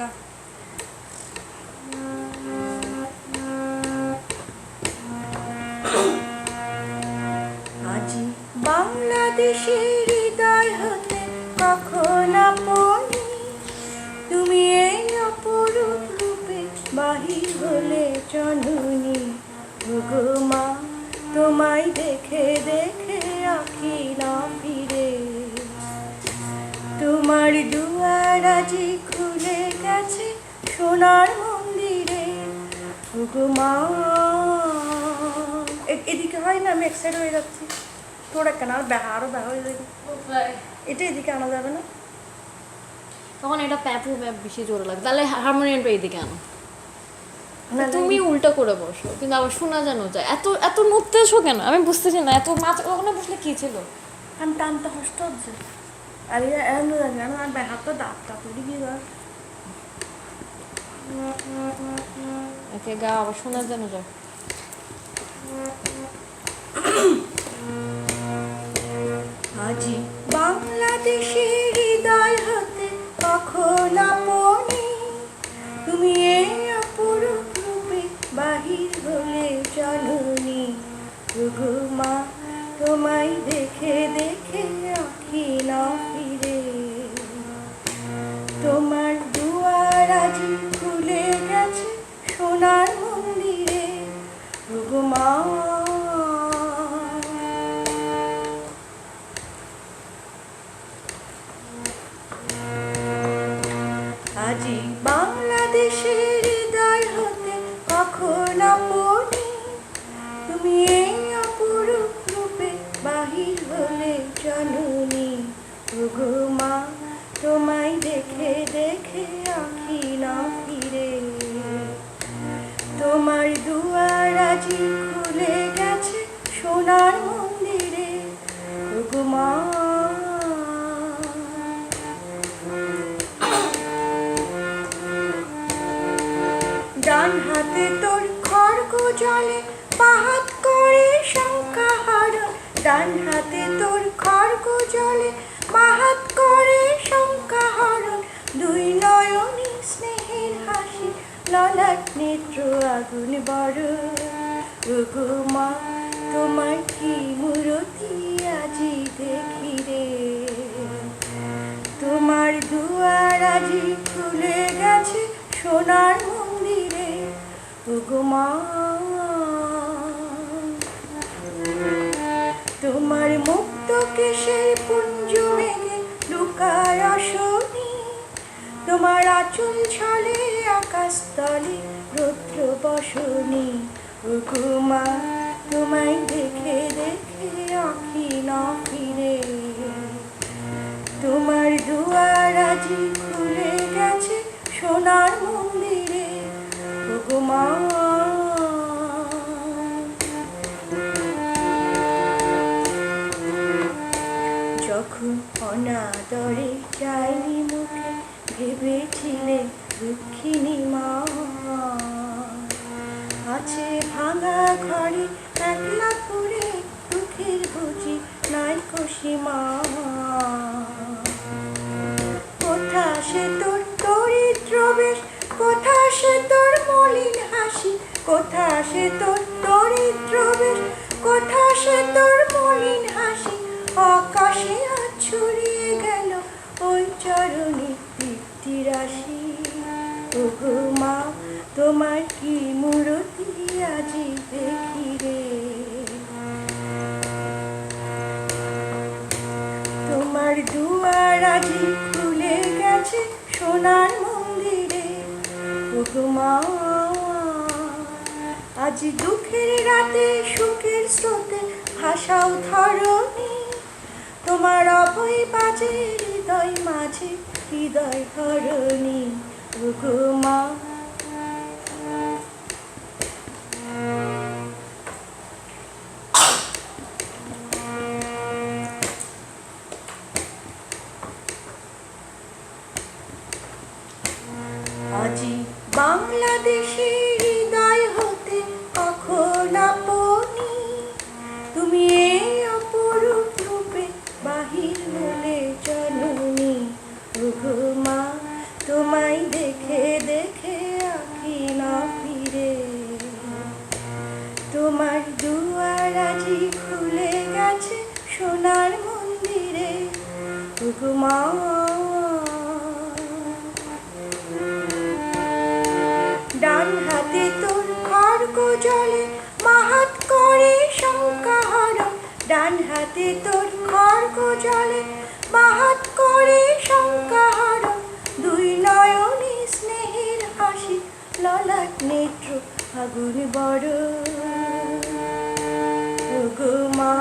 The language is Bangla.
গা আজি বাংলাদেশের হৃদয় হতে কখন আপনি তুমি এই অপরূপ রূপে বাহির হলে জননী ওগো মা তোমায় দেখে দেখে আঁখি না ফিরে তোমার দুয়ার আজি খুলে গেছে সোনার মন্দিরে ওগো মা এদিকে হয় না, আমি এক্সাইট হয়ে যাচ্ছি। তোরা কেন আর আরো ব্যাহ হয়ে যাবে, এটা এদিকে আনা যাবে না? তখন এটা প্যাপু প্যাপ বেশি জোরে লাগে, তাহলে হারমোনিয়ামটা এইদিকে আনো। তুমি উল্টো করে বসো, কিন্তু আবার শোনা যেন যায়। এত এত নড়তেছো কেন আমি বুঝতেছি না। এত মাথা ওখানে বসলে কি ছিল? আমি টানতে কষ্ট হচ্ছে। আর এমন জানি না, আমার ব্যাহারটা দাঁতটা তুলি কি একে গা আবার শোনা যেন যায়। আজি বাংলাদেশের হৃদয় হতে কখন আপনি তুমি এই অপরূপ রূপে বাহির হলে জননী ওগো মা তোমায় দেখে দেখে আঁখি না ফিরে তোমার দুয়ার আজি খুলে গেছে সোনার মন্দিরে ওগো মা আজি বাংলাদেশের হৃদয় হতে কখন আপনি তুমি এই অপরূপ রূপে বাহির হলে জননী ওগো মা তোমায় দেখে দেখে আঁখি না ফিরে তোমার দুয়ার আজি খুলে গেছে সোনার মন্দিরে ওগো মা ডান হাতে তোর খড়গ জলে পাহাত করে শঙ্কা হরণ ডান হাতে তোর খড়গ জলে পাহাত করে শঙ্কা হরণ দুই নয়নী স্নেহের হাসি ললাট নেত্র আগুন বড় ওগো মা তোমার কি মূরতি আজি দেখি রে তোমার দুয়ার আজি খুলে গেছে সোনার মন্দিরে ওগো মা তোমার মুক্ত কেশের পুঞ্জ মেঘে লুকায় অশনি তোমার আঁচল ছলে আকাশ তলে রৌদ্র বসনি ওগো মা তোমায় দেখে দেখে আঁখি না ফিরে তোমার দুয়ার আজি খুলে গেছে সোনার মন্দিরে ওগো মা যখন অনাদরে চাইনি মুখে ভেবেছিলে দুঃখিনী মা আছে ভাঙা ঘরে একলা করে দুঃখের বুঝি নাই সীমা কোথা সে তোর দরিদ্র বেশ কোথা সে তোর মলিন হাসি কোথা সে তোর দরিদ্র বেশ কোথা সে তোর মলিন হাসি আকাশে আজ ছড়িয়ে গেল ওই চরণে তৃপ্তি রাশি ওগো মা তোমার কি মূরতি আজি দেখি রে তোমার দুয়ার আজি খুলে গেছে সোনার মন্দিরে ওগো মা আজ দুঃখের রাতে সুখের স্রোতে ভাষাও ধরণী তোমার অভয় বাজে হৃদয় মাঝে হৃদয় ধরণী ওগো মা আজি বাংলাদেশের হৃদয় হতে কখন আপনি তুমি এই অপরূপ রূপে বাহির হলে জননী ওগো মা তোমার তোমায় দেখে দেখে আঁখি না ফিরে, তোমার দুয়ার আজি খুলে গেছে সোনার মন্দিরে। ওগো মা, ডান হাতে তোর খড়গ জলে মাহাত করে শঙ্কা হরণ, ডান হাতে তোর খড়গ জলে মাহাত করে শঙ্কা হরণ, দুই নয়নে স্নেহের হাসি ললাট নেত্র আগুন বড়। ওগো মা।